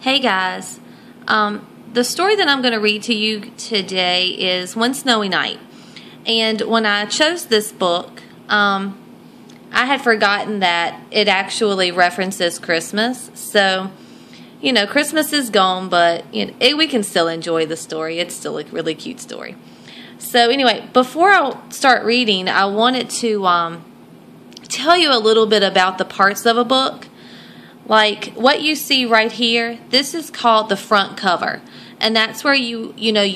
Hey guys, the story that I'm going to read to you today is One Snowy Night. And when I chose this book, I had forgotten that it actually references Christmas. So, Christmas is gone, but we can still enjoy the story. It's still a really cute story. So anyway, before I start reading, I wanted to tell you a little bit about the parts of a book. Like what you see right here, this is called the front cover. And that's where you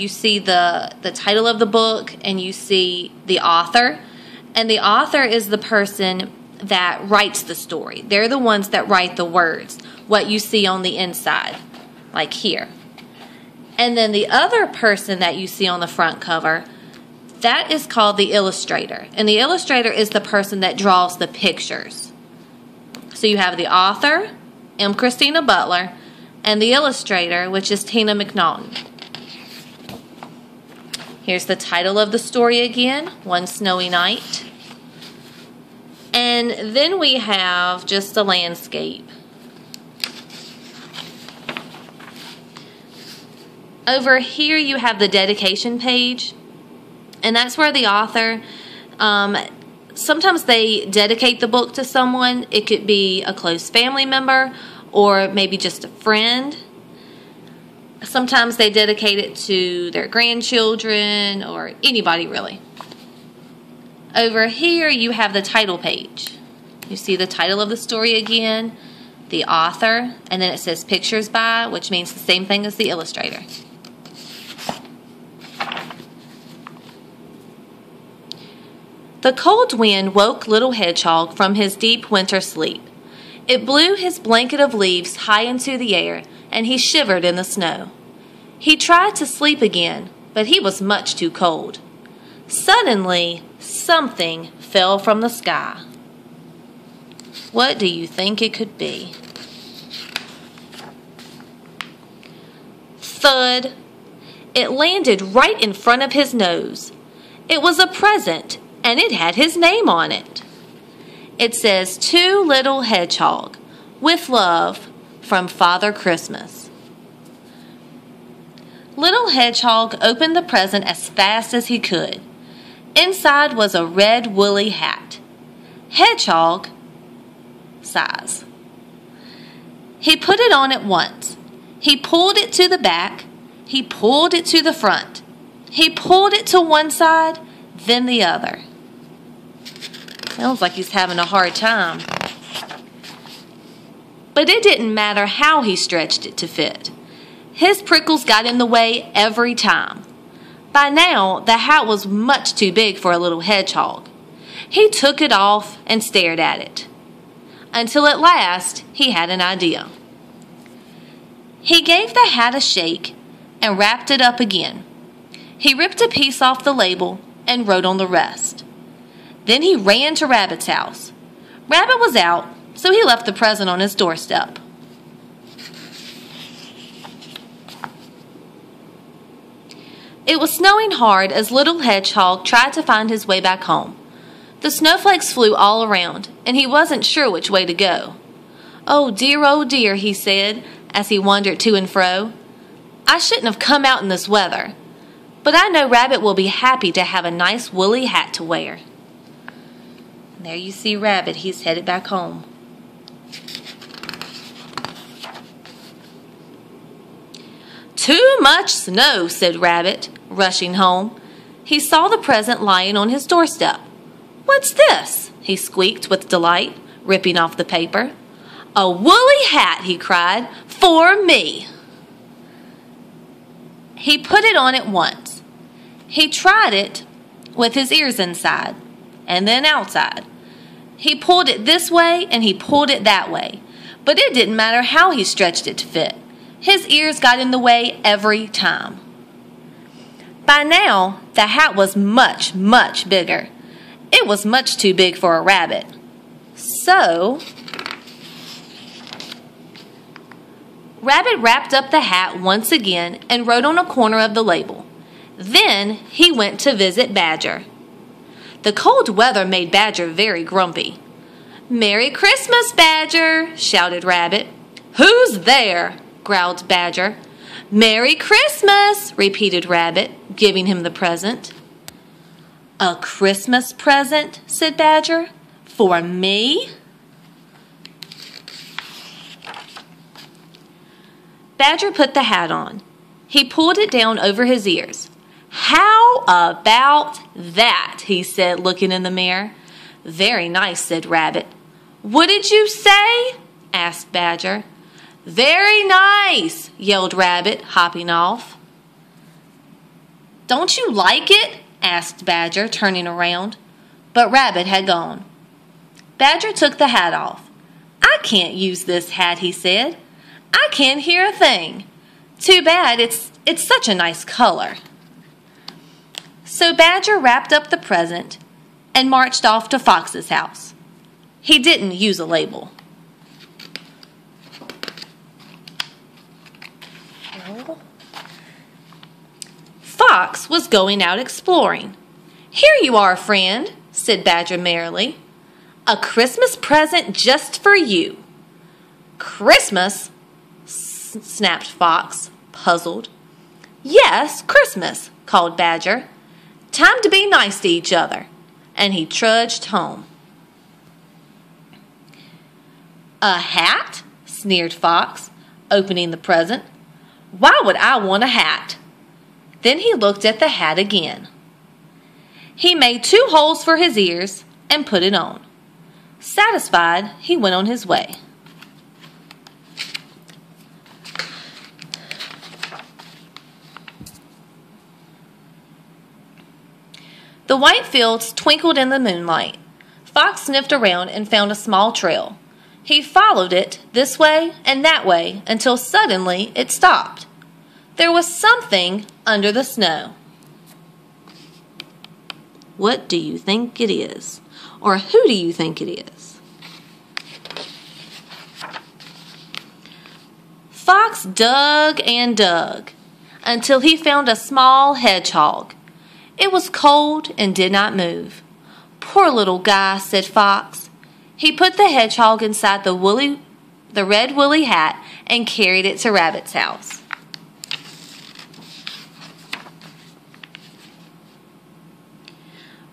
see the title of the book and you see the author. And the author is the person that writes the story. They're the ones that write the words, what you see on the inside, like here. And then the other person that you see on the front cover, that is called the illustrator. And the illustrator is the person that draws the pictures. So you have the author, Christina Butler, and the illustrator, which is Tina McNaughton. Here's the title of the story again, One Snowy Night. And then we have just a landscape. Over here you have the dedication page, and that's where the author, sometimes they dedicate the book to someone. It could be a close family member or maybe just a friend. Sometimes they dedicate it to their grandchildren or anybody really. Over here you have the title page. You see the title of the story again, the author, and then it says pictures by, which means the same thing as the illustrator. The cold wind woke Little Hedgehog from his deep winter sleep. It blew his blanket of leaves high into the air, and he shivered in the snow. He tried to sleep again, but he was much too cold. Suddenly, something fell from the sky. What do you think it could be? Thud! It landed right in front of his nose. It was a present, and it had his name on it. It says, "To Little Hedgehog, with love, from Father Christmas." Little Hedgehog opened the present as fast as he could. Inside was a red woolly hat. Hedgehog size. He put it on at once. He pulled it to the back. He pulled it to the front. He pulled it to one side, then the other. Sounds like he's having a hard time. But it didn't matter how he stretched it to fit. His prickles got in the way every time. By now, the hat was much too big for a little hedgehog. He took it off and stared at it. Until at last, he had an idea. He gave the hat a shake and wrapped it up again. He ripped a piece off the label and wrote on the rest. Then he ran to Rabbit's house. Rabbit was out, so he left the present on his doorstep. It was snowing hard as Little Hedgehog tried to find his way back home. The snowflakes flew all around, and he wasn't sure which way to go. Oh dear, he said, as he wandered to and fro. I shouldn't have come out in this weather, but I know Rabbit will be happy to have a nice woolly hat to wear. And there you see Rabbit, he's headed back home. Too much snow, said Rabbit, rushing home. He saw the present lying on his doorstep. What's this? He squeaked with delight, ripping off the paper. A woolly hat, he cried, for me. He put it on at once. He tried it with his ears inside and then outside. He pulled it this way and he pulled it that way, but it didn't matter how he stretched it to fit. His ears got in the way every time. By now, the hat was much, much bigger. It was much too big for a rabbit. So, Rabbit wrapped up the hat once again and wrote on a corner of the label. Then he went to visit Badger. The cold weather made Badger very grumpy. "Merry Christmas, Badger!" shouted Rabbit. "Who's there?" growled Badger. Merry Christmas, repeated Rabbit, giving him the present. A Christmas present, said Badger. For me? Badger put the hat on. He pulled it down over his ears. How about that, he said, looking in the mirror. Very nice, said Rabbit. What did you say? Asked Badger. Very nice, yelled Rabbit, hopping off. Don't you like it? Asked Badger, turning around. But Rabbit had gone. Badger took the hat off. I can't use this hat, he said. I can't hear a thing. Too bad, it's such a nice color. So Badger wrapped up the present and marched off to Fox's house. He didn't use a label. Fox was going out exploring. Here you are, friend, said Badger merrily. A Christmas present just for you. Christmas? Snapped Fox, puzzled. Yes, Christmas, called Badger. Time to be nice to each other. And he trudged home. A hat? Sneered Fox, opening the present. Why would I want a hat? Then he looked at the hat again. He made 2 holes for his ears and put it on. Satisfied, he went on his way. The white fields twinkled in the moonlight. Fox sniffed around and found a small trail. He followed it this way and that way until suddenly it stopped. There was something under the snow. What do you think it is? Or who do you think it is? Fox dug and dug until he found a small hedgehog. It was cold and did not move. Poor little guy, said Fox. He put the hedgehog inside the red woolly hat and carried it to Rabbit's house.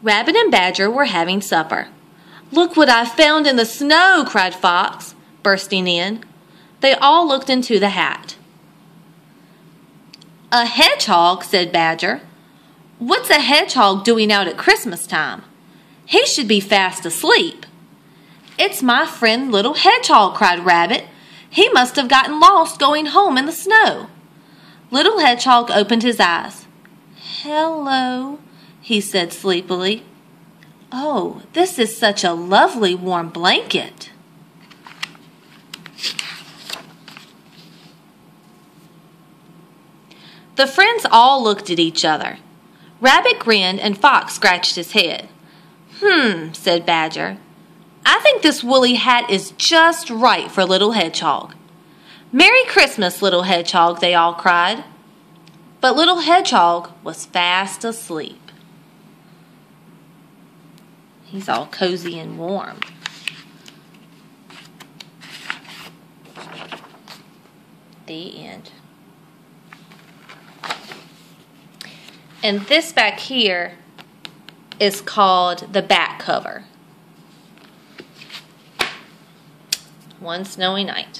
Rabbit and Badger were having supper. Look what I found in the snow, cried Fox, bursting in. They all looked into the hat. A hedgehog, said Badger. What's a hedgehog doing out at Christmas time? He should be fast asleep. It's my friend Little Hedgehog, cried Rabbit. He must have gotten lost going home in the snow. Little Hedgehog opened his eyes. Hello, he said sleepily. Oh, this is such a lovely warm blanket. The friends all looked at each other. Rabbit grinned and Fox scratched his head. Said Badger. I think this woolly hat is just right for Little Hedgehog. Merry Christmas, Little Hedgehog, they all cried. But Little Hedgehog was fast asleep. He's all cozy and warm. The end. And this back here is called the back cover. One Snowy Night.